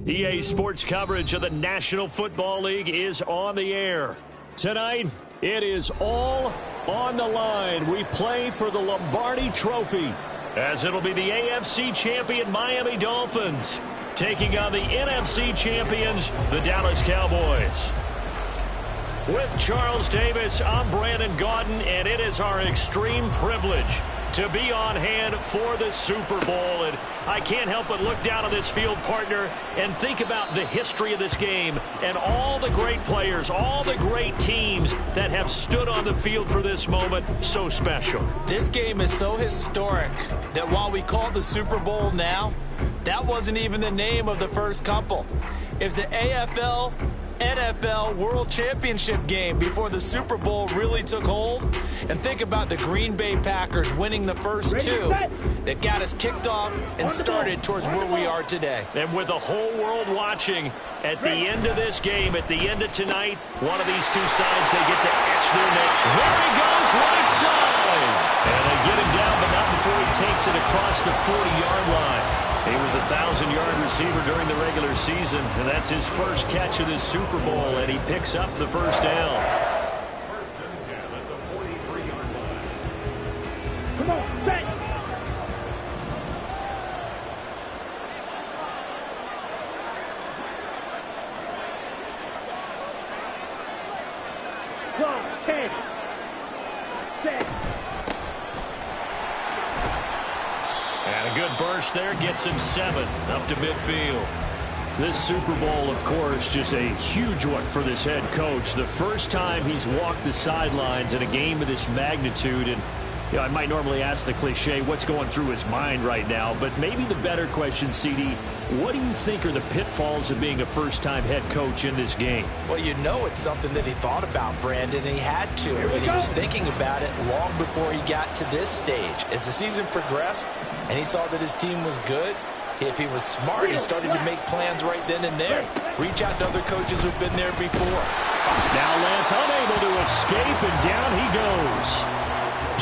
EA Sports coverage of the National Football League is on the air. Tonight, it is all on the line. We play for the Lombardi Trophy, as it'll be the AFC champion Miami Dolphins taking on the NFC champions, the Dallas Cowboys. With Charles Davis, I'm Brandon Gaudin, and it is our extreme privilege to be on hand for the Super Bowl. And I can't help but look down on this field, partner, and think about the history of this game and all the great players, all the great teams that have stood on the field for this moment. So special. This game is so historic that while we call it the Super Bowl now, that wasn't even the name of the first couple. It's the AFL NFL World Championship game before the Super Bowl really took hold. And think about the Green Bay Packers winning the first two that got us kicked off and started towards where we are today. And with the whole world watching, at the end of this game, at the end of tonight, one of these two sides, they get to etch their name. There he goes, right side. And they get him down, but not before he takes it across the 40-yard line. He was a 1,000-yard receiver during the regular season, and that's his first catch of this Super Bowl, and he picks up the first down. First and 10 at the 43-yard line. Come on, bang! And a good burst there gets him 7 up to midfield. This Super Bowl, of course, just a huge one for this head coach. The first time he's walked the sidelines in a game of this magnitude. And you know, I might normally ask the cliche, what's going through his mind right now? But maybe the better question, CD, what do you think are the pitfalls of being a first-time head coach in this game? Well, you know it's something that he thought about, Brandon, and he had to. And he was thinking about it long before he got to this stage. As the season progressed and he saw that his team was good, if he was smart, he started to make plans right then and there. Reach out to other coaches who've been there before. Now Lance unable to escape, and down he goes.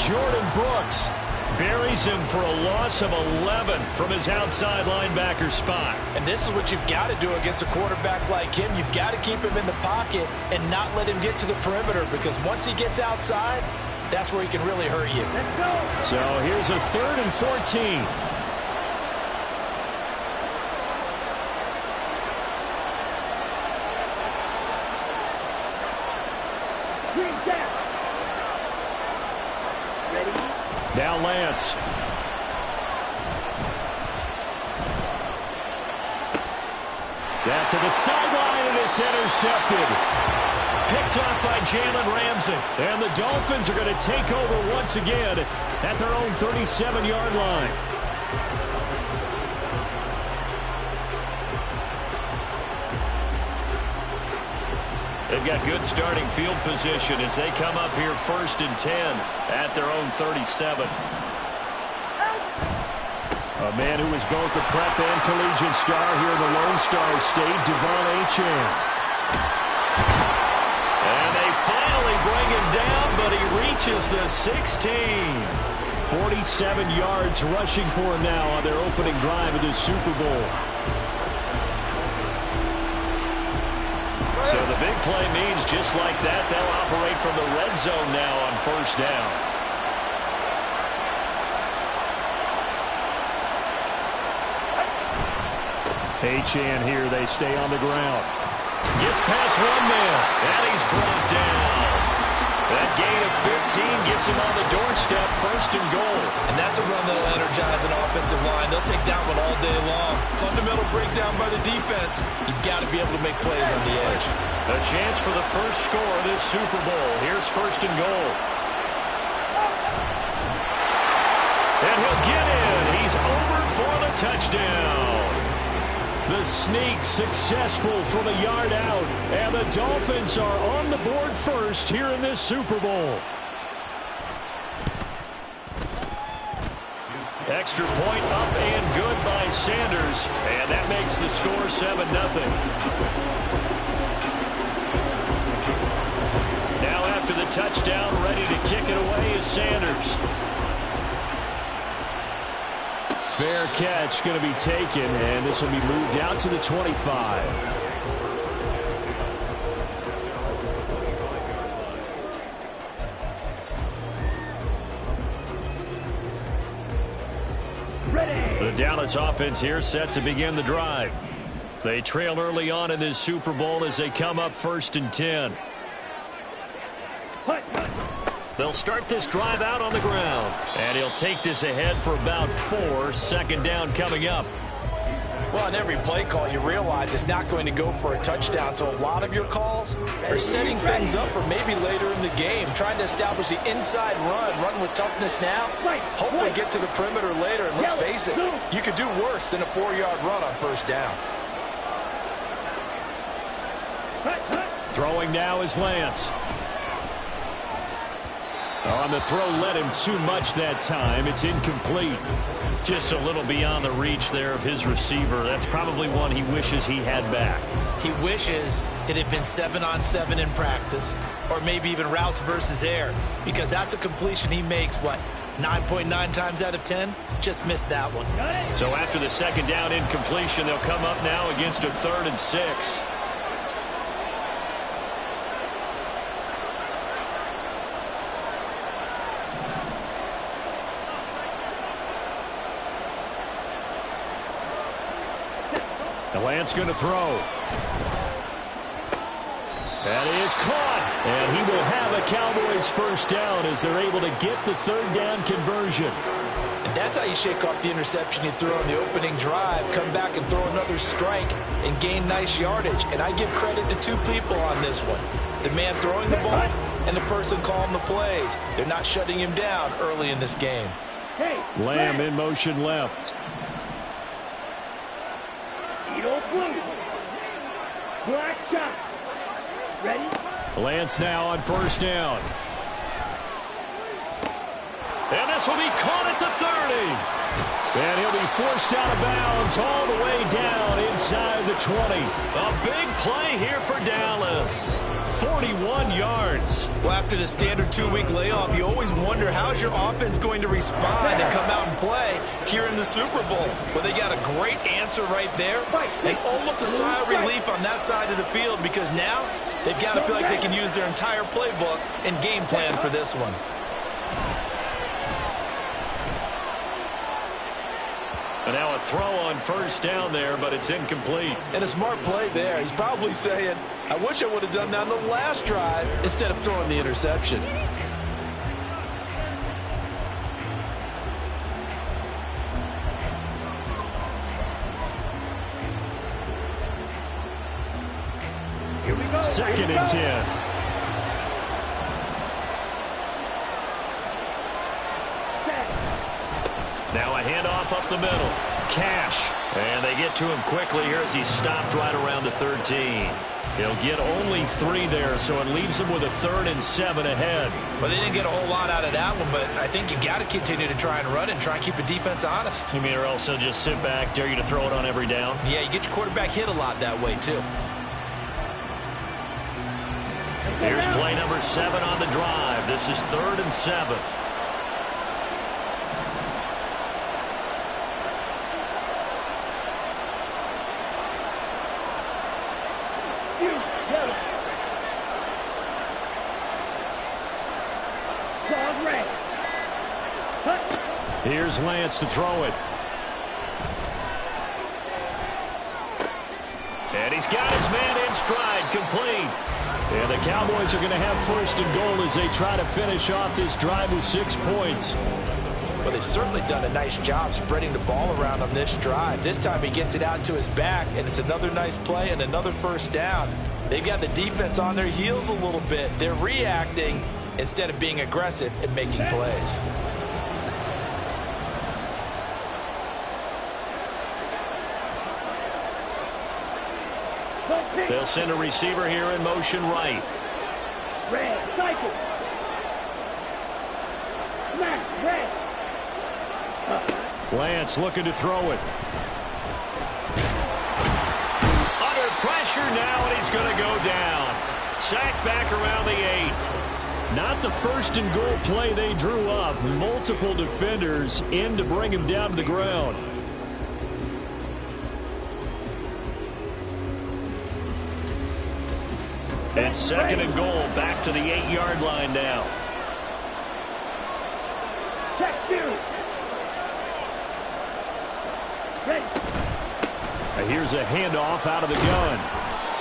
Jordan Brooks buries him for a loss of 11 from his outside linebacker spot. And this is what you've got to do against a quarterback like him. You've got to keep him in the pocket and not let him get to the perimeter, because once he gets outside, that's where he can really hurt you. Let's go. So here's a 3rd and 14. Now Lance. That's to the sideline, and it's intercepted. Picked off by Jalen Ramsey. And the Dolphins are going to take over once again at their own 37-yard line. They've got good starting field position as they come up here 1st and 10 at their own 37. A man who is both a prep and collegiate star here in the Lone Star State, Devon Achane. And they finally bring him down, but he reaches the 16. 47 yards rushing for him now on their opening drive of the Super Bowl. So the big play means just like that, they'll operate from the red zone now on 1st down. Achane here, they stay on the ground. Gets past one man, and he's brought down. That gain of 15 gets him on the doorstep, 1st and goal. And that's a run that'll energize an offensive line. They'll take that one all day long. Fundamental breakdown by the defense. You've got to be able to make plays on the edge. A chance for the first score of this Super Bowl. Here's 1st and goal. And he'll get in. He's over for the touchdown. The sneak successful from a yard out, and the Dolphins are on the board first here in this Super Bowl. Extra point up and good by Sanders, and that makes the score 7-0. Now after the touchdown, ready to kick it away is Sanders. Fair catch going to be taken, and this will be moved out to the 25. The Dallas offense here set to begin the drive. They trail early on in this Super Bowl as they come up 1st and 10. They'll start this drive out on the ground. And he'll take this ahead for about 4. 2nd down coming up. Well, on every play call, you realize it's not going to go for a touchdown. So a lot of your calls are setting things up for maybe later in the game, trying to establish the inside run with toughness now. Hopefully get to the perimeter later. And let's face it, you could do worse than a 4-yard run on 1st down. Throwing now is Lance. On the throw, led him too much that time. It's incomplete. Just a little beyond the reach there of his receiver. That's probably one he wishes he had back. He wishes it had been 7-on-7 in practice, or maybe even routes versus air, because that's a completion he makes, 9.9 times out of 10? Just missed that one. So after the 2nd down incompletion, they'll come up now against a 3rd and 6. Lance going to throw. That is caught. And he will have a Cowboys 1st down as they're able to get the 3rd down conversion. And that's how you shake off the interception you threw on the opening drive, come back and throw another strike and gain nice yardage. And I give credit to 2 people on this one. The man throwing the ball and the person calling the plays. They're not shutting him down early in this game. Lamb in motion left. Black shot. Ready? Lance now on 1st down. And this will be caught at the 30. And he'll be forced out of bounds all the way down inside the 20. A big play here for Dallas. 41 yards. Well, after the standard 2-week layoff, you always wonder how's your offense going to respond and come out and play here in the Super Bowl. Well, they got a great answer right there and almost a sigh of relief on that side of the field because now they've got to feel like they can use their entire playbook and game plan for this one. And now a throw on 1st down there, but it's incomplete. And a smart play there. He's probably saying, I wish I would have done that on the last drive instead of throwing the interception. Here we go. 2nd and 10. Now a handoff up the middle. Cash. And they get to him quickly here as he stopped right around the 13. He'll get only 3 there, so it leaves him with a 3rd and 7 ahead. Well, they didn't get a whole lot out of that one, but I think you got to continue to try and run and try and keep the defense honest. You mean, or else he'll just sit back, dare you to throw it on every down? Yeah, you get your quarterback hit a lot that way, too. Here's play number 7 on the drive. This is 3rd and 7. Here's Lance to throw it. And he's got his man in stride, complete. And the Cowboys are going to have 1st and goal as they try to finish off this drive with 6 points. Well, they've certainly done a nice job spreading the ball around on this drive. This time he gets it out to his back, and it's another nice play and another 1st down. They've got the defense on their heels a little bit. They're reacting instead of being aggressive and making plays. They'll send a receiver here in motion right. Red, cycle. Smash, red. Lance looking to throw it. Under pressure now, and he's going to go down. Sacked back around the 8. Not the 1st and goal play they drew up. Multiple defenders in to bring him down to the ground. It's 2nd and goal, back to the 8-yard line now. Check 2. Ready. Here's a handoff out of the gun.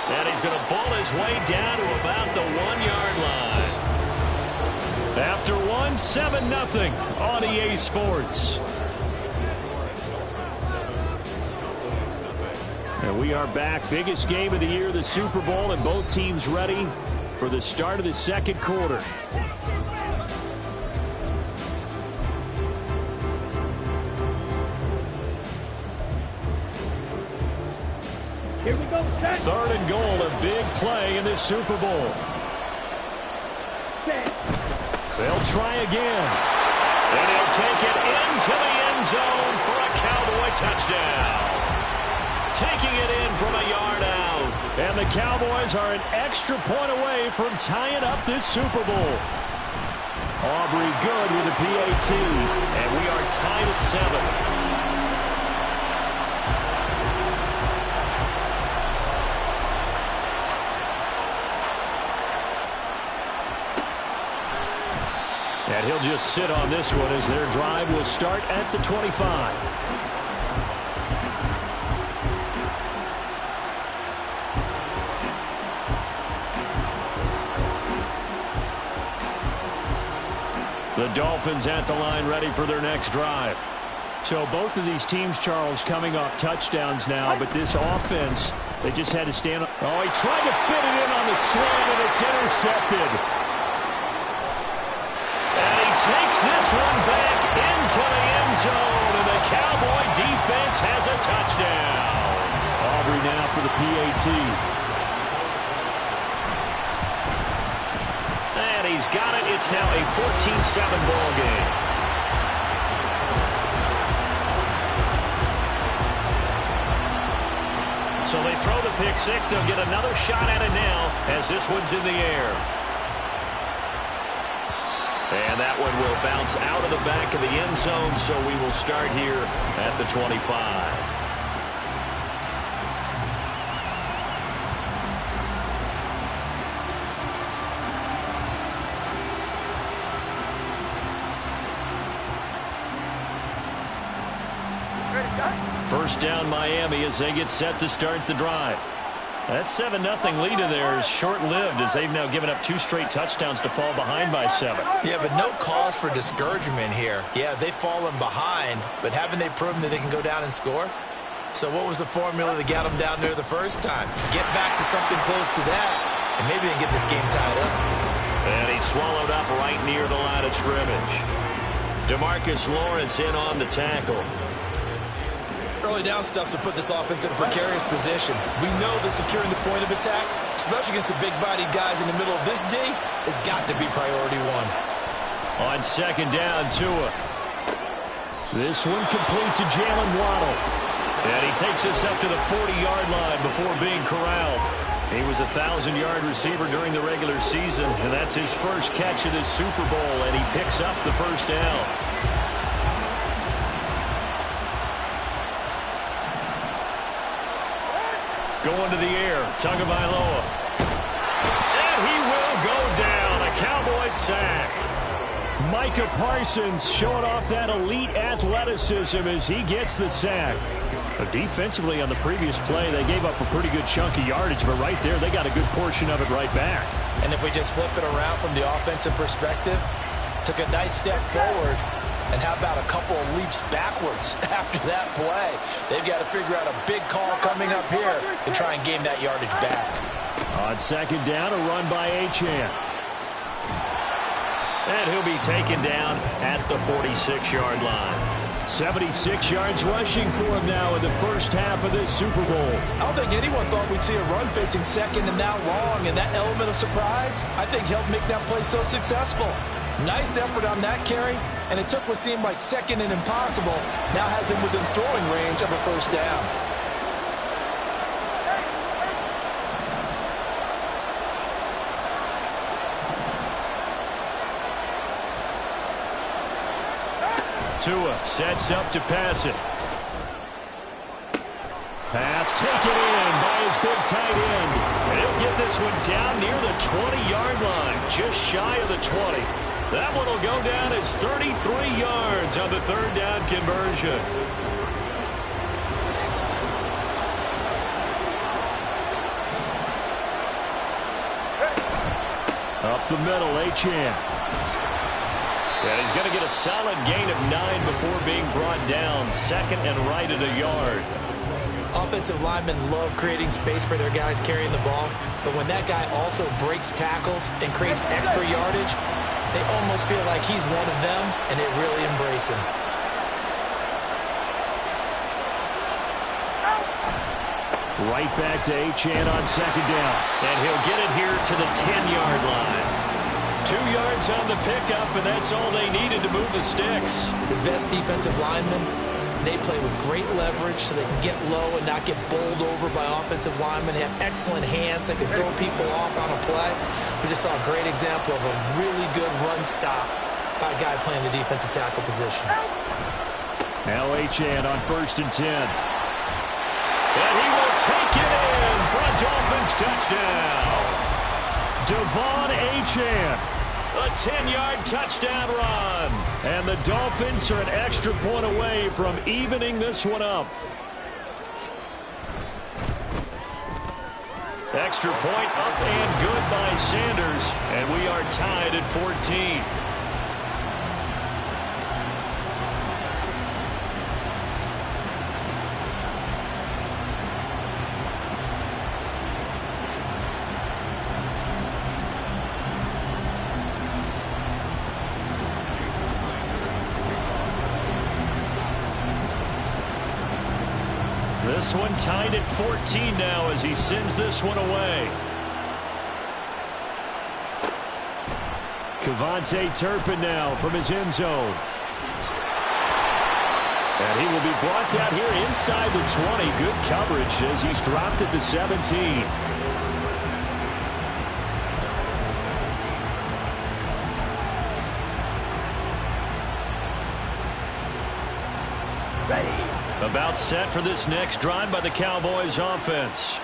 And he's going to bull his way down to about the 1-yard line. After 1, 7-0 on EA Sports. And we are back. Biggest game of the year, the Super Bowl, and both teams ready for the start of the 2nd quarter. Here we go, check. 3rd and goal, a big play in this Super Bowl. Set. They'll try again. And he'll take it into the end zone for a Cowboy touchdown. Taking it in from a yard out. And the Cowboys are an extra point away from tying up this Super Bowl. Aubrey good with a PAT. And we are tied at 7. And he'll just sit on this one as their drive will start at the 25. The Dolphins at the line ready for their next drive. So both of these teams, Charles, coming off touchdowns now, but this offense, they just had to stand up. Oh, he tried to fit it in on the slant, and it's intercepted. And he takes this one back into the end zone, and the Cowboy defense has a touchdown. Aubrey now for the PAT. And he's got it. It's now a 14-7 ball game. So they throw the pick six. They'll get another shot at it now as this one's in the air. And that one will bounce out of the back of the end zone, so we will start here at the 25. First down Miami as they get set to start the drive. That 7-0 lead of theirs short-lived as they've now given up 2 straight touchdowns to fall behind by 7. Yeah, but no cause for discouragement here. Yeah, they've fallen behind, but haven't they proven that they can go down and score? So what was the formula that got them down there the first time? Get back to something close to that, and maybe they get this game tied up. And he's swallowed up right near the line of scrimmage. DeMarcus Lawrence in on the tackle. early down stuff to put this offense in a precarious position. We know that securing the point of attack, especially against the big-bodied guys in the middle of this D, has got to be priority one. On second down, Tua. This one complete to Jalen Waddle. And he takes us up to the 40-yard line before being corralled. He was a 1,000-yard receiver during the regular season, and that's his first catch of this Super Bowl, and he picks up the first down. Going to the air, Tagovailoa. And he will go down. A Cowboys sack. Micah Parsons showing off that elite athleticism as he gets the sack. Defensively on the previous play, they gave up a pretty good chunk of yardage, but right there, they got a good portion of it right back. And if we just flip it around from the offensive perspective, took a nice step forward, and how about a couple of leaps backwards after that play? They've got to figure out a big call coming up here to try and gain that yardage back. On second down, a run by Achane. And he'll be taken down at the 46-yard line. 76 yards rushing for him now in the first half of this Super Bowl. I don't think anyone thought we'd see a run facing second and now long, and that element of surprise, I think, helped make that play so successful. Nice effort on that carry, and it took what seemed like second and impossible, now has him within throwing range of a first down. Tua sets up to pass it. Pass taken in by his big tight end. And he'll get this one down near the 20-yard line, just shy of the 20. That one will go down as 33 yards on the third down conversion. Up the middle, Achane. And he's going to get a solid gain of 9 before being brought down. Second and right at a yard. Offensive linemen love creating space for their guys carrying the ball, but when that guy also breaks tackles and creates extra yardage, they almost feel like he's one of them, and they really embrace him. Right back to Achane on second down. And he'll get it here to the 10-yard line. 2 yards on the pickup, and that's all they needed to move the sticks. The best defensive linemen, they play with great leverage so they can get low and not get bowled over by offensive linemen. They have excellent hands. They can throw people off on a play. We just saw a great example of a really good run stop by a guy playing the defensive tackle position. Now Achane on first and 10. And he will take it in for a Dolphins touchdown. Devon Achane. A 10-yard touchdown run. And the Dolphins are an extra point away from evening this one up. Extra point up and good by Sanders. And we are tied at 14. This one tied at 14 now as he sends this one away. Kevontae Turpin now from his end zone. And he will be brought down here inside the 20. Good coverage as he's dropped at the 17. About set for this next drive by the Cowboys offense.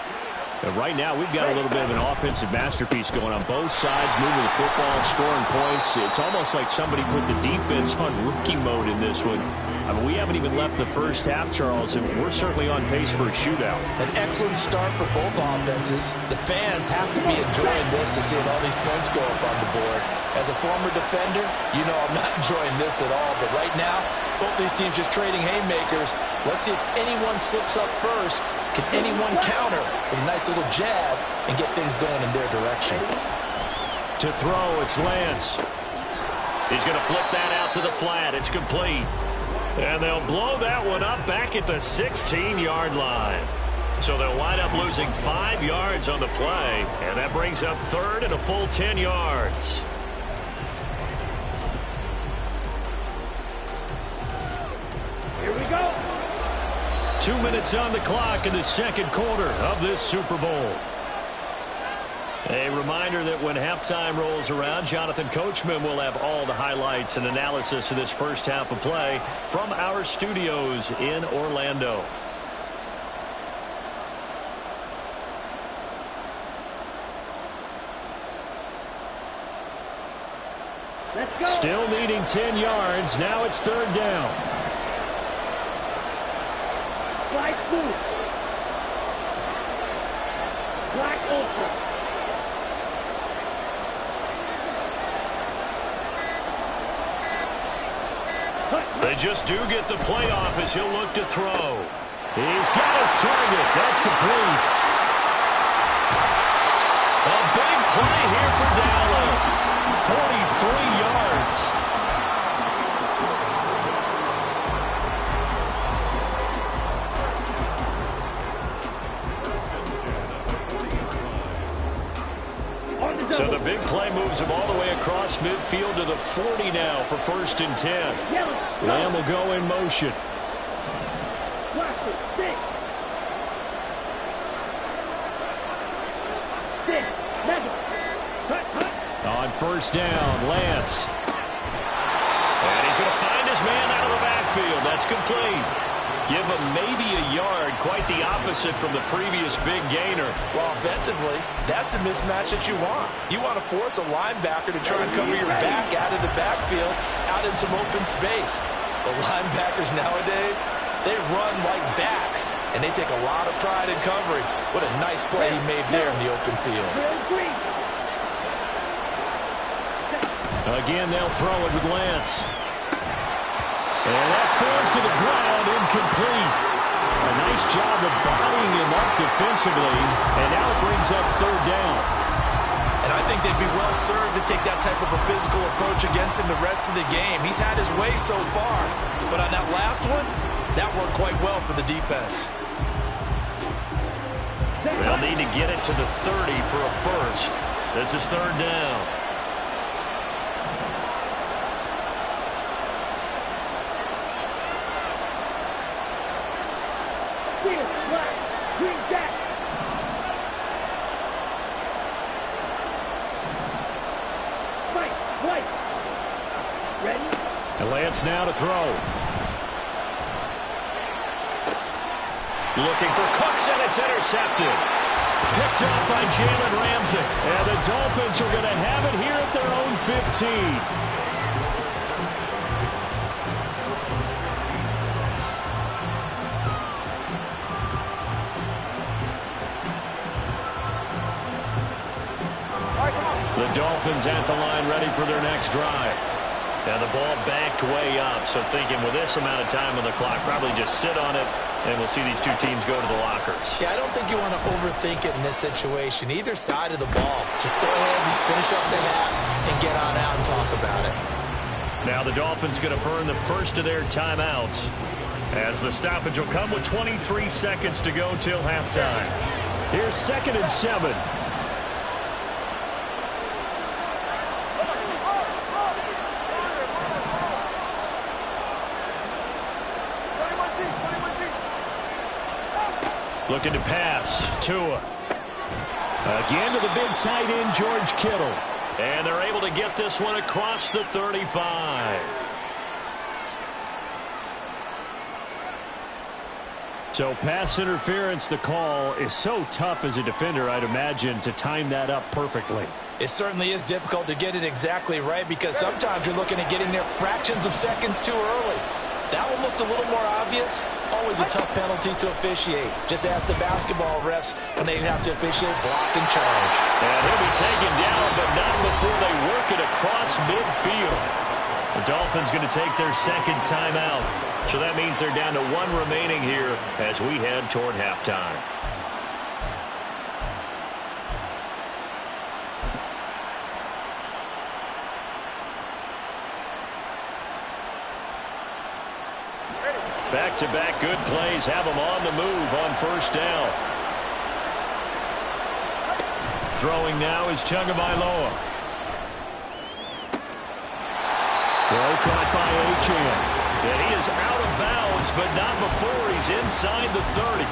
And right now we've got a little bit of an offensive masterpiece going on both sides, moving the football, scoring points. It's almost like somebody put the defense on rookie mode in this one. I mean, we haven't even left the first half, Charles, and we're certainly on pace for a shootout. An excellent start for both offenses. The fans have to be enjoying this to see all these points go up on the board. As a former defender, you know I'm not enjoying this at all. But right now, both these teams just trading haymakers. Let's see if anyone slips up first. Can anyone counter with a nice little jab and get things going in their direction? To throw, it's Lance. He's going to flip that out to the flat. It's complete. And they'll blow that one up back at the 16-yard line. So they'll wind up losing 5 yards on the play, and that brings up third and a full 10 yards. Here we go. 2 minutes on the clock in the second quarter of this Super Bowl. A reminder that when halftime rolls around, Jonathan Coachman will have all the highlights and analysis of this first half of play from our studios in Orlando. Let's go. Still needing 10 yards. Now it's third down. Slide smooth. Slide ultra. They just do get the playoff as he'll look to throw. He's got his target. That's complete. A big play here for Dallas. 43 yards. So the big play moves him all the way across midfield to the 40 now for first and 10. Lamb will go in motion. Watch it. Stick. Stick. Mega. Cut. On first down, Lance. And he's going to find his man out of the backfield. That's complete. Give him maybe a yard, quite the opposite from the previous big gainer. Well, offensively, that's the mismatch that you want. You want to force a linebacker to try and cover your back out of the backfield, out in some open space. The linebackers nowadays, they run like backs, and they take a lot of pride in covering. What a nice play he made there in the open field. Again, they'll throw it with Lance. And that falls to the ground, incomplete. A nice job of bodying him up defensively, and now it brings up third down. And I think they'd be well served to take that type of a physical approach against him the rest of the game. He's had his way so far, but on that last one, that worked quite well for the defense. They'll need to get it to the 30 for a first. This is third down. Lance now to throw. Looking for Cooks, and it's intercepted. Picked up by Jalen Ramsey. And the Dolphins are going to have it here at their own 15. The Dolphins at the line ready for their next drive. Now the ball backed way up, so thinking with this amount of time on the clock, probably just sit on it, and we'll see these two teams go to the lockers. Yeah, I don't think you want to overthink it in this situation. Either side of the ball. Just go ahead and finish up the half and get on out and talk about it. Now the Dolphins going to burn the first of their timeouts, as the stoppage will come with 23 seconds to go till halftime. Here's 2nd and 7. Looking to pass. Tua. Again to the big tight end, George Kittle. And they're able to get this one across the 35. So pass interference, the call is so tough as a defender, I'd imagine, to time that up perfectly. It certainly is difficult to get it exactly right because sometimes you're looking at getting there fractions of seconds too early. That one looked a little more obvious. Always a tough penalty to officiate. Just ask the basketball refs when they have to officiate block and charge. And he'll be taken down, but not before they work it across midfield. The Dolphins going to take their second timeout. So that means they're down to one remaining here as we head toward halftime. Back-to-back good plays have them on the move on first down. Throwing now is Tagovailoa. Throw caught by Achane. And he is out of bounds, but not before he's inside the 30.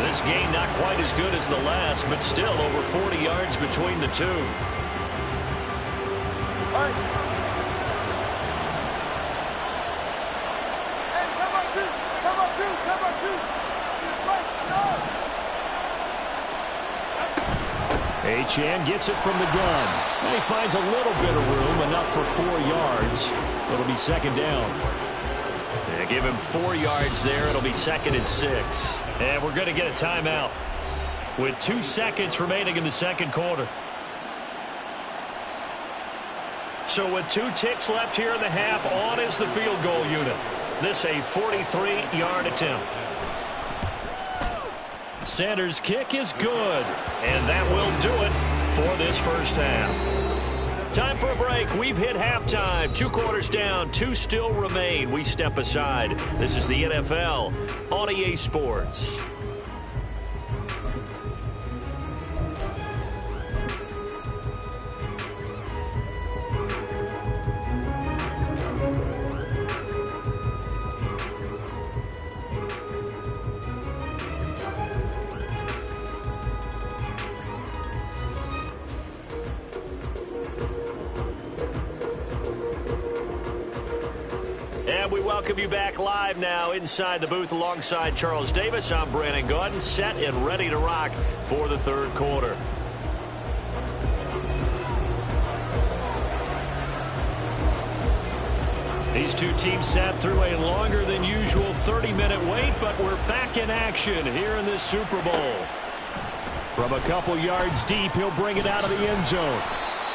This game not quite as good as the last, but still over 40 yards between the two. All right. Hey, come on, two. Achane gets it from the gun. And he finds a little bit of room, enough for 4 yards. It'll be second down. They give him 4 yards there. It'll be 2nd and 6. And we're going to get a timeout with 2 seconds remaining in the second quarter. So with 2 ticks left here in the half, on is the field goal unit. This a 43-yard attempt. Sanders' kick is good, and that will do it for this first half. Time for a break. We've hit halftime. 2 quarters down, 2 still remain. We step aside. This is the NFL on EA Sports. And we welcome you back live now inside the booth alongside Charles Davis. I'm Brandon Gaudin, set and ready to rock for the third quarter. These two teams sat through a longer than usual 30-minute wait, but we're back in action here in this Super Bowl. From a couple yards deep, he'll bring it out of the end zone.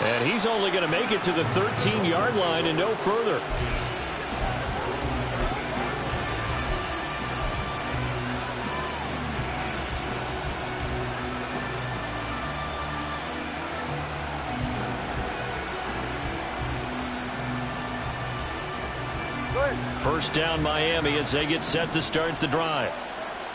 And he's only going to make it to the 13-yard line and no further. First down Miami as they get set to start the drive.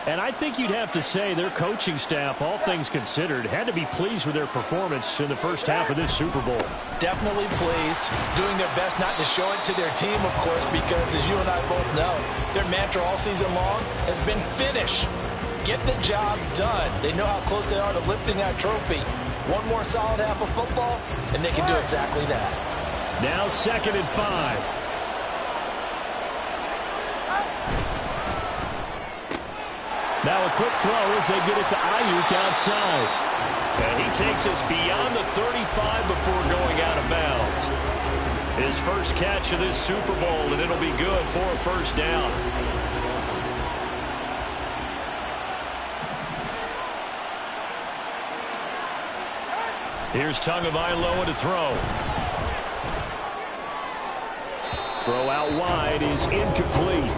And I think you'd have to say their coaching staff, all things considered, had to be pleased with their performance in the first half of this Super Bowl. Definitely pleased, doing their best not to show it to their team, of course, because as you and I both know, their mantra all season long has been finish. Get the job done. They know how close they are to lifting that trophy. One more solid half of football, and they can do exactly that. Now 2nd and 5. Now a quick throw as they get it to Ayuk outside. And he takes us beyond the 35 before going out of bounds. His first catch of this Super Bowl, and it'll be good for a first down. Here's Tagovailoa to throw. Throw out wide is incomplete.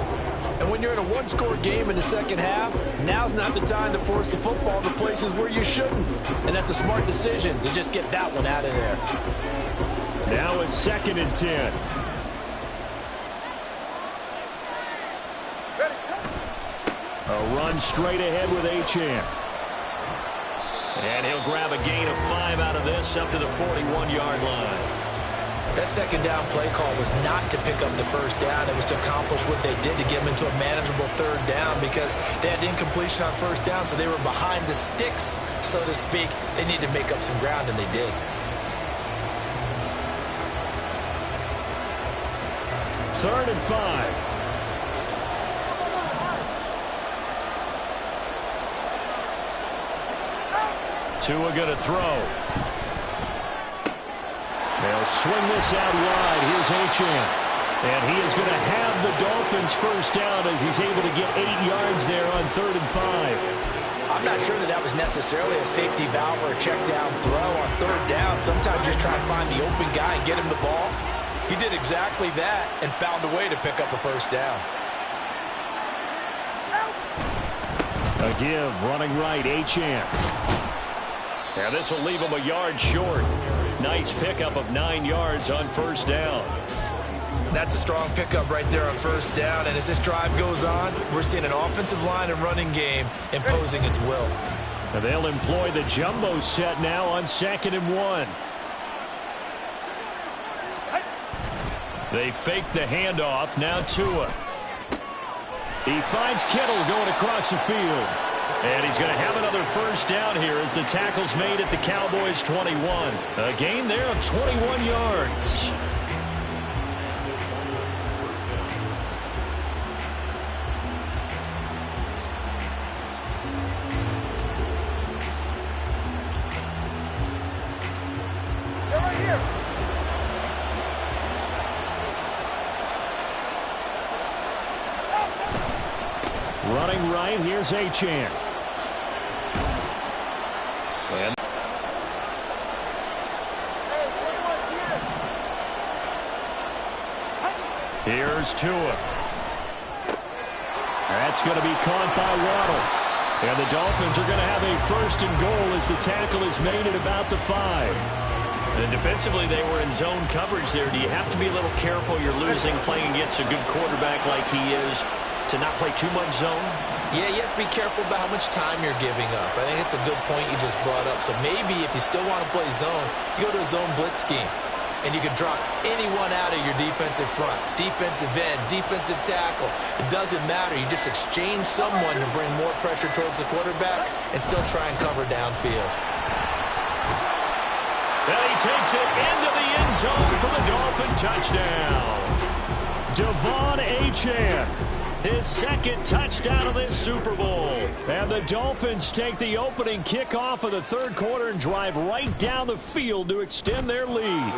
And when you're in a one-score game in the second half, now's not the time to force the football to places where you shouldn't. And that's a smart decision to just get that one out of there. Now it's 2nd and 10. A run straight ahead with Achane. And he'll grab a gain of 5 out of this up to the 41-yard line. That second down play call was not to pick up the first down. It was to accomplish what they did to get them into a manageable third down because they had incompletion on first down, so they were behind the sticks, so to speak. They needed to make up some ground, and they did. Third and 5. Tua going to throw. They'll swing this out wide. Here's Achane. And he is going to have the Dolphins first down as he's able to get 8 yards there on 3rd and 5. I'm not sure that was necessarily a safety valve or a check down throw on 3rd down. Sometimes just try to find the open guy and get him the ball. He did exactly that and found a way to pick up a first down. A give, running right, Achane. And this will leave him a yard short. Nice pickup of 9 yards on first down. That's a strong pickup right there on first down. And as this drive goes on, we're seeing an offensive line and running game imposing its will. And they'll employ the jumbo set now on 2nd and 1. They fake the handoff. Now Tua. He finds Kittle going across the field. And he's going to have another first down here as the tackle's made at the Cowboys' 21. A gain there of 21 yards. Running right, here's Achane. And here's Tua. That's going to be caught by Waddle. And the Dolphins are going to have a 1st and goal as the tackle is made at about the 5. And defensively, they were in zone coverage there. Do you have to be a little careful? You're losing playing against a good quarterback like he is to not play too much zone? Yeah, you have to be careful about how much time you're giving up. I think it's a good point you just brought up. So maybe if you still want to play zone, you go to a zone blitz scheme. And you can drop anyone out of your defensive front. Defensive end, defensive tackle. It doesn't matter. You just exchange someone to bring more pressure towards the quarterback and still try and cover downfield. And he takes it into the end zone for the Dolphin touchdown. Devon Achane. His 2nd touchdown of this Super Bowl. And the Dolphins take the opening kickoff of the 3rd quarter and drive right down the field to extend their lead.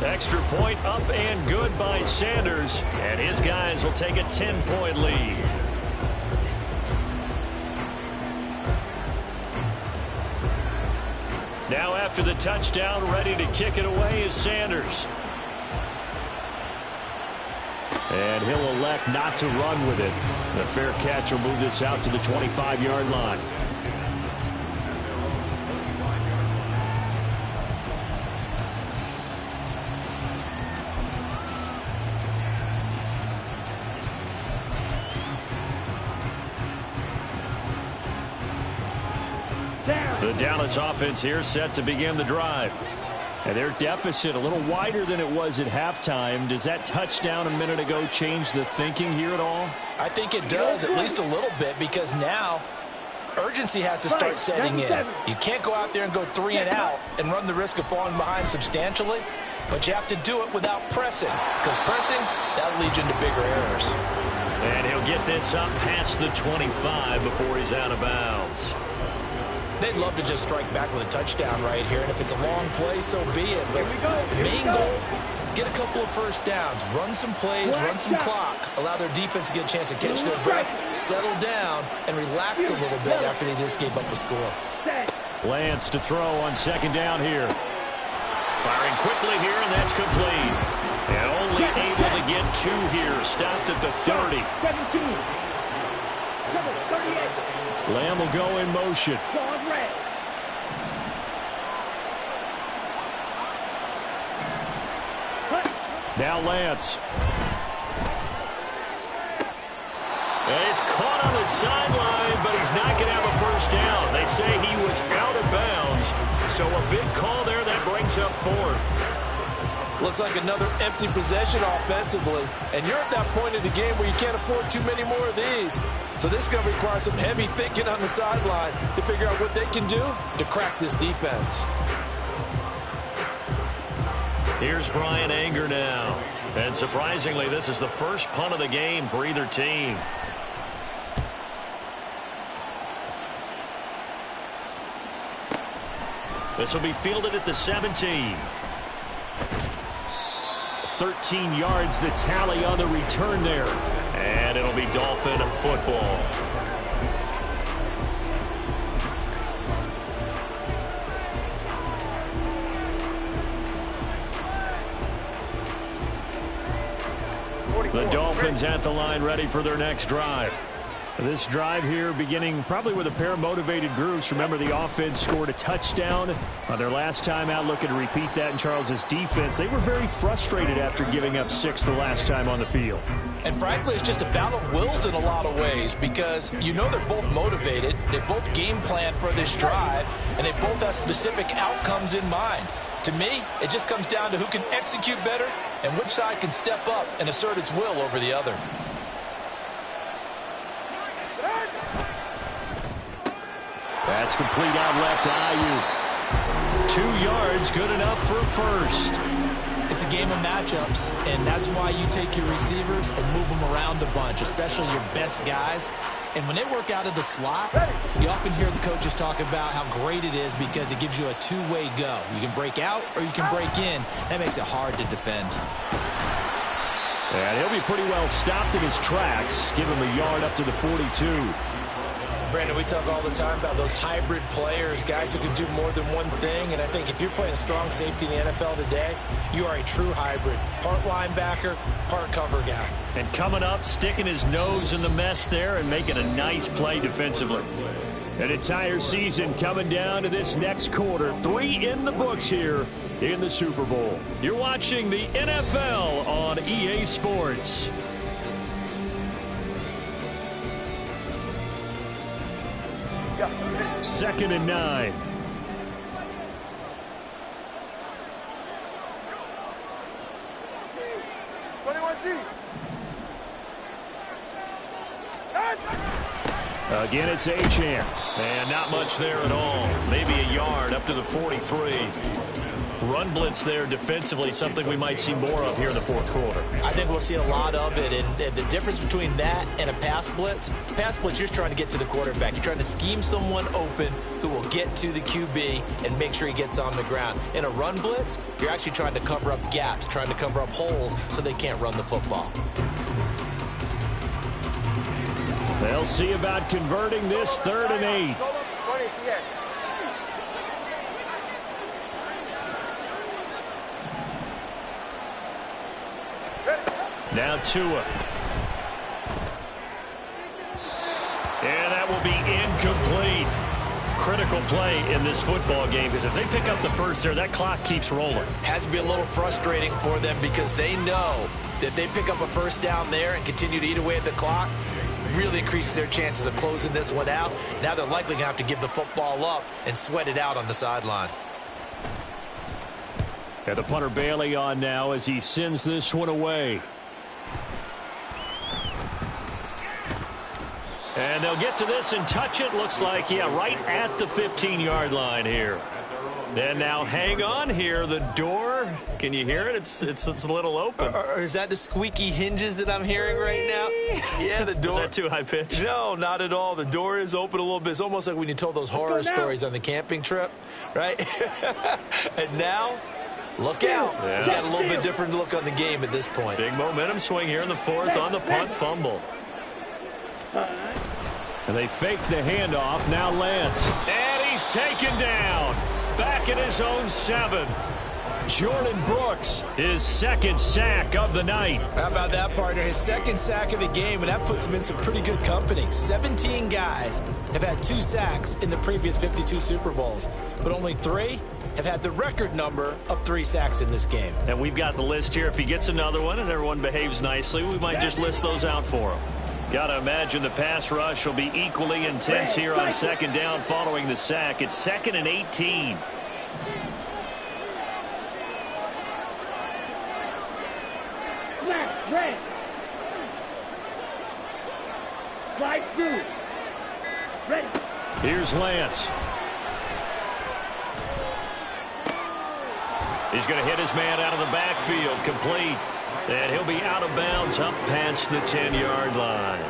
Extra point up and good by Sanders. And his guys will take a 10-point lead. Now after the touchdown, ready to kick it away is Sanders. And he'll elect not to run with it. The fair catch will move this out to the 25-yard line. The Dallas offense here set to begin the drive. And their deficit a little wider than it was at halftime. Does that touchdown a minute ago change the thinking here at all? I think it does, at least a little bit, because now urgency has to start setting in. You can't go out there and go 3 and out and run the risk of falling behind substantially, but you have to do it without pressing, because pressing, that'll lead you into bigger errors. And he'll get this up past the 25 before he's out of bounds. They'd love to just strike back with a touchdown right here, and if it's a long play, so be it. But the main goal, get a couple of first downs, run some plays, run some clock, allow their defense to get a chance to catch their breath, settle down, and relax a little bit after they just gave up a score. Lance to throw on 2nd down here. Firing quickly here, and that's complete. And only able to get 2 here. Stopped at the 30. 17. 38. Lamb will go in motion. Now Lance. And he's caught on the sideline, but he's not going to have a first down. They say he was out of bounds. So a big call there that brings up 4th. Looks like another empty possession offensively. And you're at that point in the game where you can't afford too many more of these. So this is going to require some heavy thinking on the sideline to figure out what they can do to crack this defense. Here's Brian Anger now. And surprisingly, this is the first punt of the game for either team. This will be fielded at the 17. 13 yards the tally on the return there. And it'll be Dolphin football. The Dolphins at the line ready for their next drive. This drive here beginning probably with a pair of motivated groups. Remember, the offense scored a touchdown on their last time out, looking to repeat that in Charles's defense. They were very frustrated after giving up 6 the last time on the field. And frankly, it's just a battle of wills in a lot of ways because you know they're both motivated, they both game plan for this drive, and they both have specific outcomes in mind. To me, it just comes down to who can execute better and which side can step up and assert its will over the other. That's complete out left to Ayuk. 2 yards, good enough for a first. It's a game of matchups, and that's why you take your receivers and move them around a bunch, especially your best guys. And when they work out of the slot, you often hear the coaches talk about how great it is because it gives you a two-way go. You can break out or you can break in. That makes it hard to defend. And he'll be pretty well stopped in his tracks. Give him a yard up to the 42. Brandon, we talk all the time about those hybrid players, guys who can do more than one thing. And I think if you're playing strong safety in the NFL today, you are a true hybrid. Part linebacker, part cover guy. And coming up, sticking his nose in the mess there and making a nice play defensively. An entire season coming down to this next quarter. 3 in the books here in the Super Bowl. You're watching the NFL on EA Sports. Second and 9. Again, it's Achane. And not much there at all. Maybe a yard up to the 43. Run blitz there defensively, something we might see more of here in the fourth quarter. I think we'll see a lot of it, and the difference between that and a pass blitz, you're just trying to get to the quarterback. You're trying to scheme someone open who will get to the QB and make sure he gets on the ground. In a run blitz, you're actually trying to cover up gaps, trying to cover up holes so they can't run the football. They'll see about converting this 3rd and 8. Now Tua. And that will be incomplete. Critical play in this football game because if they pick up the first there, that clock keeps rolling. Has to be a little frustrating for them because they know that if they pick up a first down there and continue to eat away at the clock, really increases their chances of closing this one out. Now they're likely going to have to give the football up and sweat it out on the sideline. And the punter Bailey on now as he sends this one away. And they'll get to this and touch it. Looks like, yeah, right at the 15-yard line here. And now hang on here. The door, can you hear it? It's a little open. Or is that the squeaky hinges that I'm hearing right now? Yeah, the door. Is that too high pitch? No, not at all. The door is open a little bit. It's almost like when you told those horror stories on the camping trip, right? And now, look out. Yeah. We got a little bit different look on the game at this point. Big momentum swing here in the 4th on the punt fumble. And they fake the handoff. Now Lance. And he's taken down. Back in his own 7. Jordan Brooks, his 2nd sack of the night. How about that, partner? His 2nd sack of the game, and that puts him in some pretty good company. 17 guys have had 2 sacks in the previous 52 Super Bowls, but only 3 have had the record number of 3 sacks in this game. And we've got the list here. If he gets another one and everyone behaves nicely, we might just list those out for him. Got to imagine the pass rush will be equally intense here on 2nd down following the sack. It's 2nd and 18. Flat, red. Slide through. Ready. Here's Lance. He's going to hit his man out of the backfield, complete. And he'll be out of bounds up past the 10-yard line.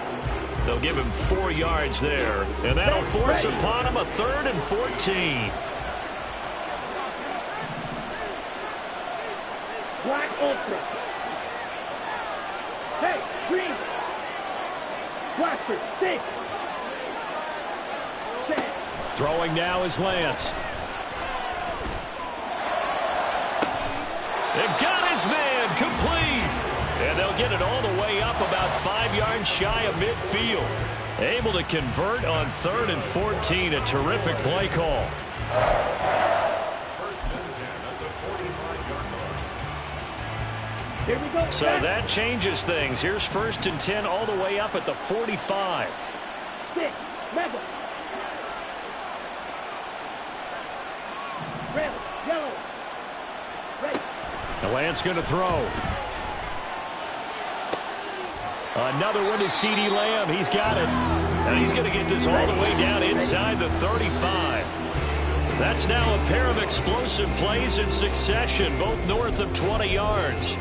They'll give him 4 yards there. And that'll force upon him a 3rd and 14. Black ultra. Hey, green. Blackford, 6. 10. Throwing now is Lance. They've got his man complete. And they'll get it all the way up about 5 yards shy of midfield. Able to convert on 3rd and 14. A terrific play call. Here we go. So that changes things. Here's 1st and 10 all the way up at the 45. 6, level. Red, yellow. Red. The Lance going to throw. Another one to CeeDee Lamb. He's got it. And he's going to get this all the way down inside the 35. That's now a pair of explosive plays in succession, both north of 20 yards.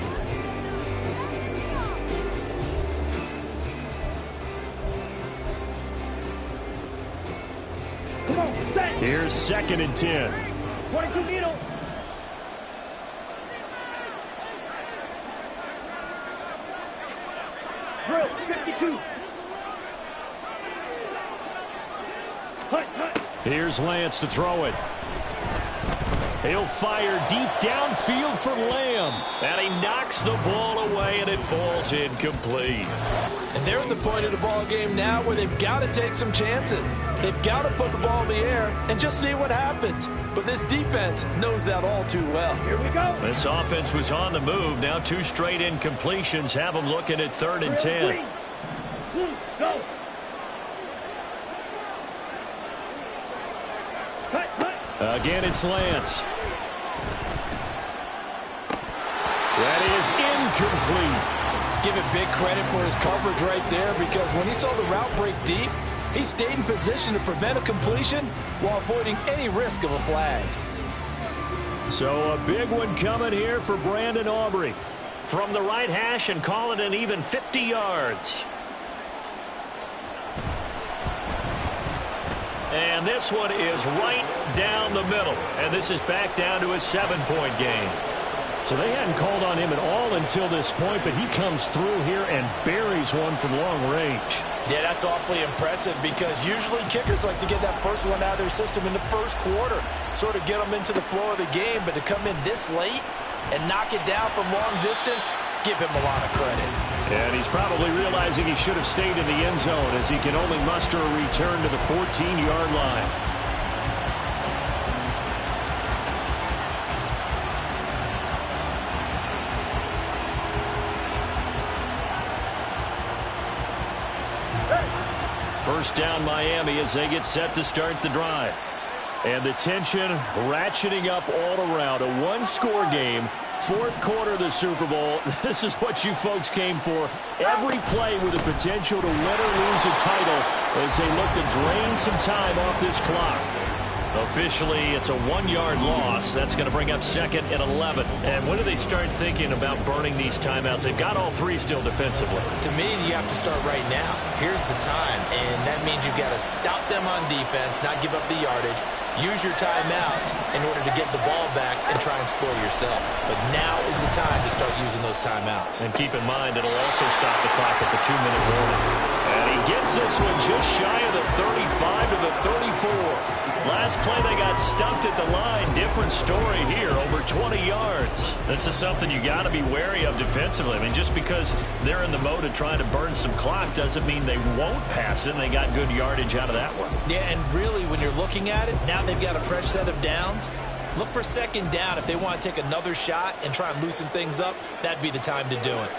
Come on, set. Here's 2nd and 10. 22 needle. Drill, 52. Hut, hut. Here's Lance to throw it. He'll fire deep downfield for Lamb. And he knocks the ball away, and it falls incomplete. And they're at the point of the ball game now where they've got to take some chances. They've got to put the ball in the air and just see what happens. But this defense knows that all too well. Here we go. This offense was on the move. Now 2 straight incompletions have them looking at 3rd and 10. Blue, go. Cut, cut. Again, it's Lance. That is incomplete. Give him big credit for his coverage right there, because when he saw the route break deep, he stayed in position to prevent a completion while avoiding any risk of a flag. So a big one coming here for Brandon Aubrey. From the right hash and call it an even 50 yards. And this one is right down the middle. And this is back down to a 7-point game. So they hadn't called on him at all until this point, but he comes through here and buries one from long range. Yeah, that's awfully impressive, because usually kickers like to get that first one out of their system in the first quarter, sort of get them into the flow of the game. But to come in this late and knock it down from long distance, give him a lot of credit. And he's probably realizing he should have stayed in the end zone, as he can only muster a return to the 14-yard line. First down Miami as they get set to start the drive. And the tension ratcheting up all around. A one-score game. 4th quarter of the Super Bowl. This is what you folks came for. Every play with the potential to win or lose a title as they look to drain some time off this clock. Officially, it's a 1-yard loss. That's going to bring up 2nd and 11. And when do they start thinking about burning these timeouts? They've got all 3 still defensively. To me, you have to start right now. Here's the time, and that means you've got to stop them on defense, not give up the yardage. Use your timeouts in order to get the ball back and try and score yourself. But now is the time to start using those timeouts. And keep in mind, it'll also stop the clock at the 2-minute warning. And he gets this one just shy of the 35 to the 34. Last play, they got stuffed at the line. Different story here, over 20 yards. This is something you got to be wary of defensively. I mean, just because they're in the mode of trying to burn some clock doesn't mean they won't pass it, and they got good yardage out of that one. Yeah, and really, when you're looking at it, now they've got a fresh set of downs. Look for 2nd down. If they want to take another shot and try and loosen things up, that'd be the time to do it.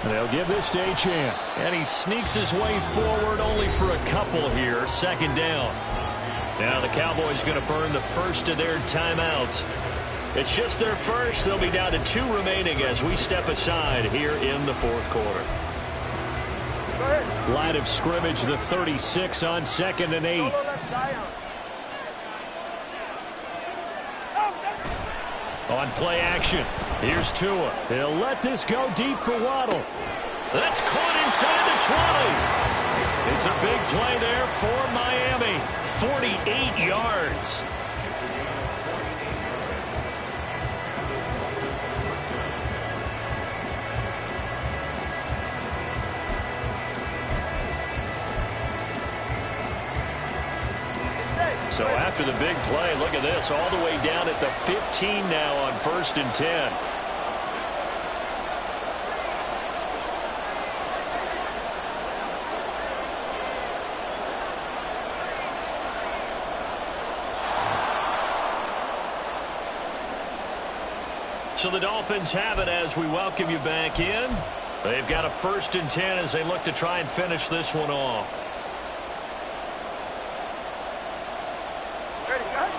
They'll give this to Achane. And he sneaks his way forward only for a couple here. 2nd down. Now the Cowboys going to burn the first of their timeouts. It's just their first. They'll be down to 2 remaining as we step aside here in the 4th quarter. Line of scrimmage, the 36 on 2nd and 8. On play action, here's Tua. He'll let this go deep for Waddle. That's caught inside the 20. It's a big play there for Miami. 48 yards. So after the big play, look at this, all the way down at the 15 now on 1st and 10. So the Dolphins have it as we welcome you back in. They've got a 1st and 10 as they look to try and finish this one off. Ready, cut.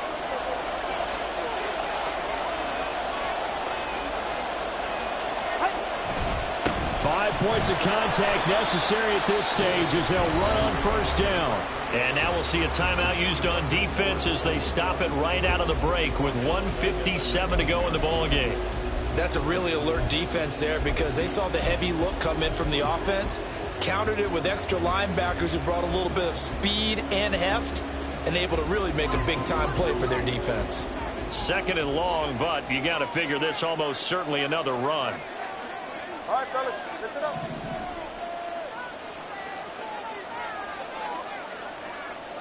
5 points of contact necessary at this stage as they'll run on 1st down. And now we'll see a timeout used on defense as they stop it right out of the break with 1:57 to go in the ballgame. That's a really alert defense there because they saw the heavy look come in from the offense, countered it with extra linebackers who brought a little bit of speed and heft, and able to really make a big-time play for their defense. 2nd and long, but you got to figure this almost certainly another run. All right, fellas, listen up.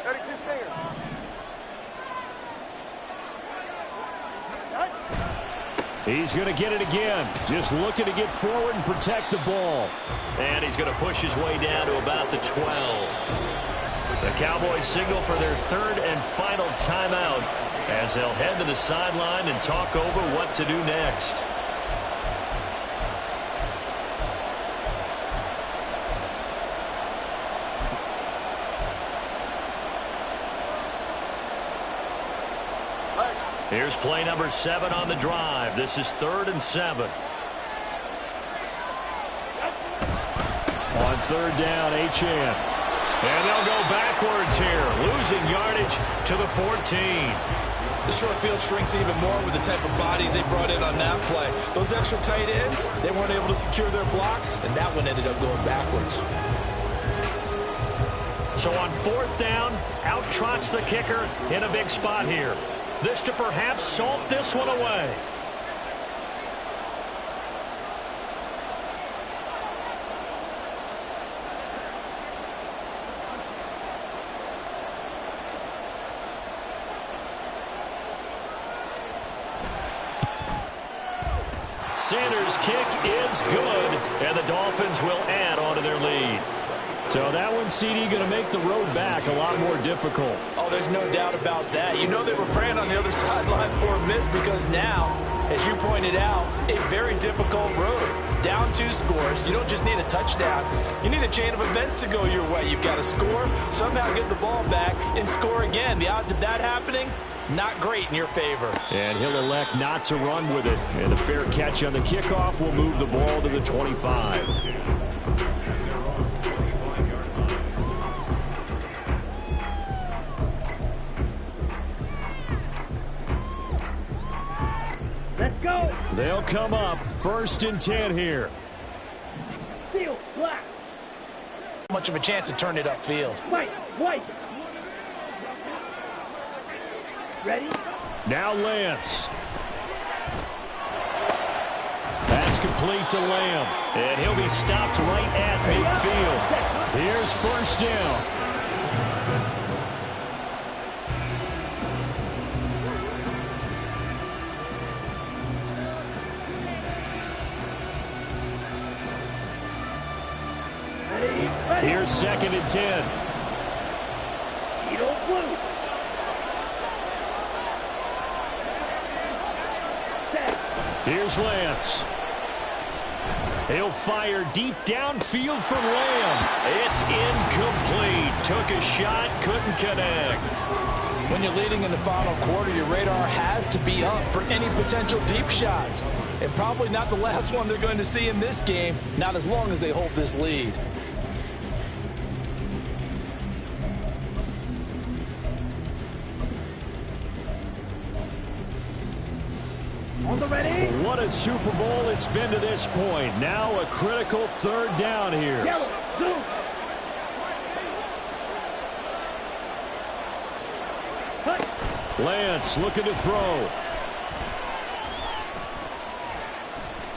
Ready, 2 stinger. He's going to get it again. Just looking to get forward and protect the ball. And he's going to push his way down to about the 12. The Cowboys signal for their 3rd and final timeout as they'll head to the sideline and talk over what to do next. Here's play number 7 on the drive. This is 3rd and 7. On 3rd down, Achane. And they'll go backwards here, losing yardage to the 14. The short field shrinks even more with the type of bodies they brought in on that play. Those extra tight ends, they weren't able to secure their blocks, and that one ended up going backwards. So on 4th down, out trots the kicker in a big spot here. This to perhaps salt this one away. Sanders' kick is good, and the Dolphins will add on to their lead. So that one, CD, going to make the road back a lot more difficult. Oh, there's no doubt about that. You know they were praying on the other sideline for a miss because now, as you pointed out, a very difficult road. Down 2 scores. You don't just need a touchdown. You need a chain of events to go your way. You've got to score, somehow get the ball back, and score again. The odds of that happening, not great in your favor. And he'll elect not to run with it. And a fair catch on the kickoff will move the ball to the 25. Let's go. They'll come up 1st and 10 here. Steel, black. Much of a chance to turn it upfield. White, white. Ready? Now Lance. That's complete to Lamb. And he'll be stopped right at midfield. Here's 1st down. Here's 2nd and 10. Eagle blue. Set. Here's Lance. He'll fire deep downfield from Lamb. It's incomplete. Took a shot, couldn't connect. When you're leading in the final quarter, your radar has to be up for any potential deep shots. And probably not the last one they're going to see in this game, not as long as they hold this lead. On the ready. What a Super Bowl it's been to this point. Now a critical 3rd down here. Yellow, blue. Cut. Lance looking to throw.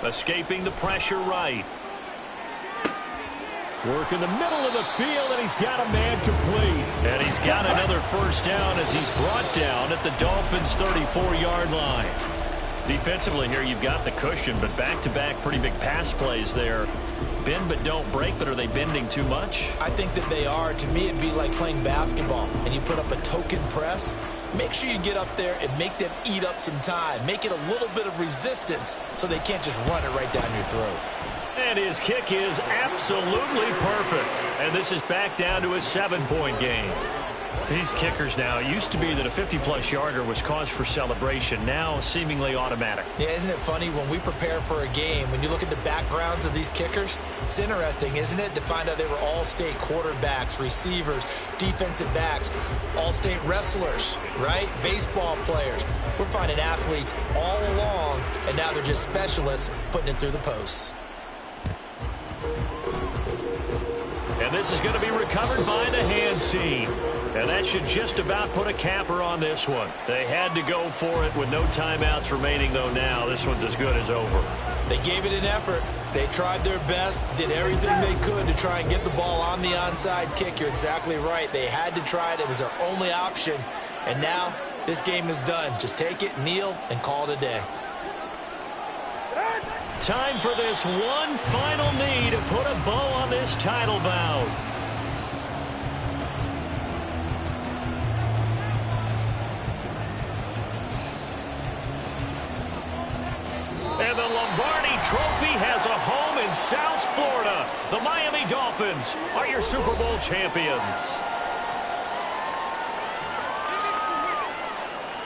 Escaping the pressure right. Work in the middle of the field, and he's got a man complete. And he's got another 1st down as he's brought down at the Dolphins' 34-yard line. Defensively here, you've got the cushion, but back-to-back pretty big pass plays there. Bend but don't break, but are they bending too much? I think that they are. To me, it'd be like playing basketball, and you put up a token press. Make sure you get up there and make them eat up some time. Make it a little bit of resistance so they can't just run it right down your throat. And his kick is absolutely perfect. And this is back down to a 7-point game. These kickers now, it used to be that a 50-plus yarder was cause for celebration. Now seemingly automatic. Yeah, isn't it funny when we prepare for a game, when you look at the backgrounds of these kickers, it's interesting, isn't it, to find out they were all-state quarterbacks, receivers, defensive backs, all-state wrestlers, right? Baseball players. We're finding athletes all along, and now they're just specialists putting it through the posts. And this is going to be recovered by the hands team. And that should just about put a capper on this one. They had to go for it with no timeouts remaining, though now. This one's as good as over. They gave it an effort. They tried their best, did everything they could to try and get the ball on the onside kick. You're exactly right. They had to try it. It was their only option. And now this game is done. Just take it, kneel, and call it a day. Time for this one final knee to put a bow on this title bout. And the Lombardi Trophy has a home in South Florida. The Miami Dolphins are your Super Bowl champions.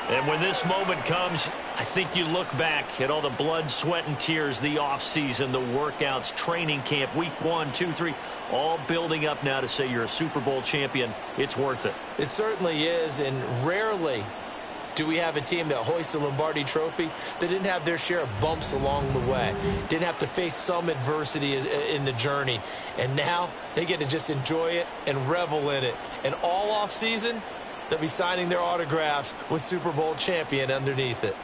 And when this moment comes, I think you look back at all the blood, sweat, and tears, the offseason, the workouts, training camp, week 1, 2, 3, all building up now to say you're a Super Bowl champion. It's worth it. It certainly is, and rarely do we have a team that hoists the Lombardi Trophy that didn't have their share of bumps along the way, didn't have to face some adversity in the journey, and now they get to just enjoy it and revel in it. And all offseason, they'll be signing their autographs with Super Bowl champion underneath it.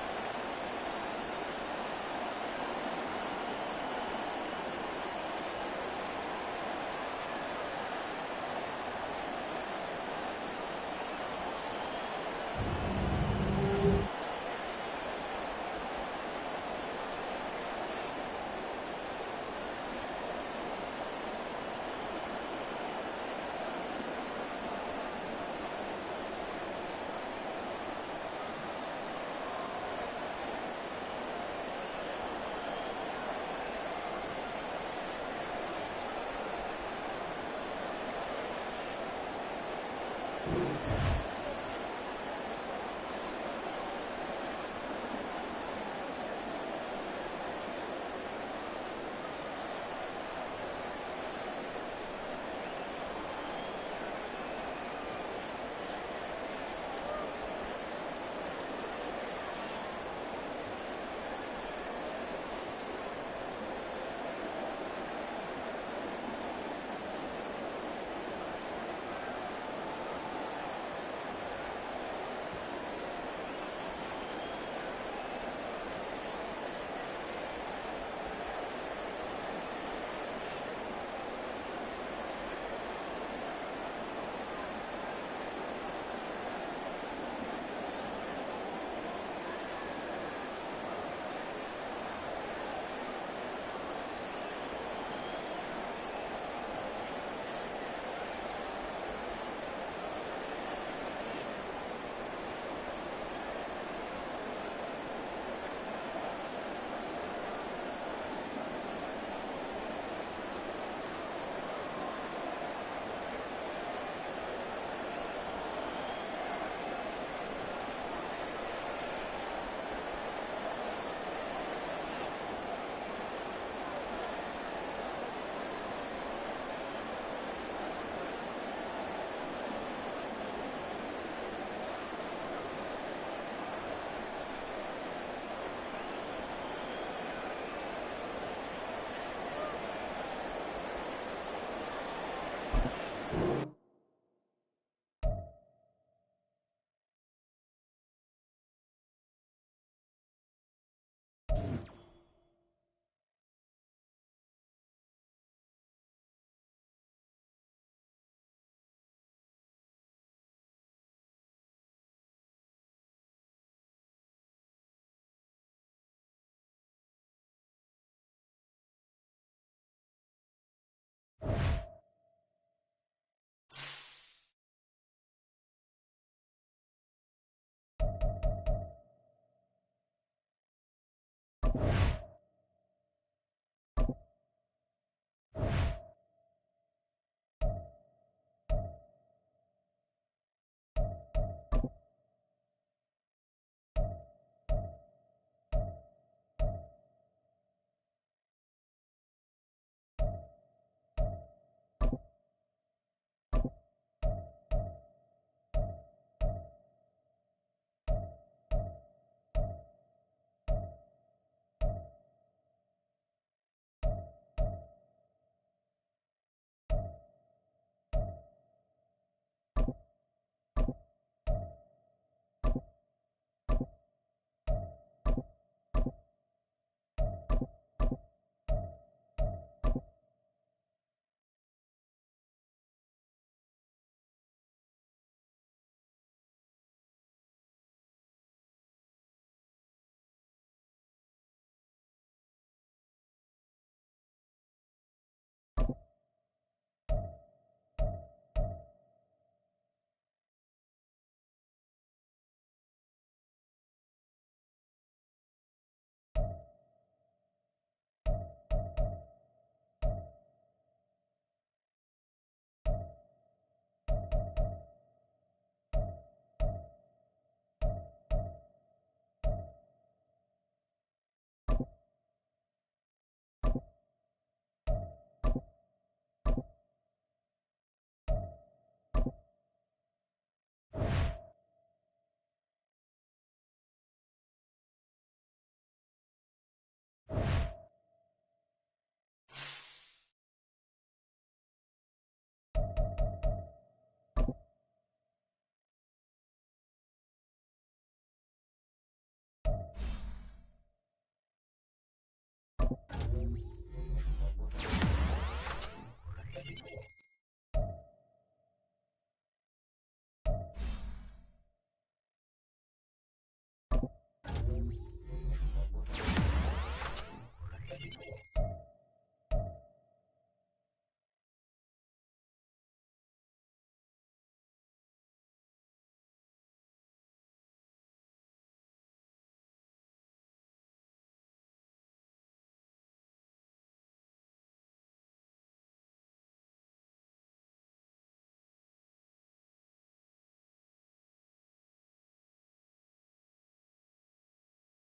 it.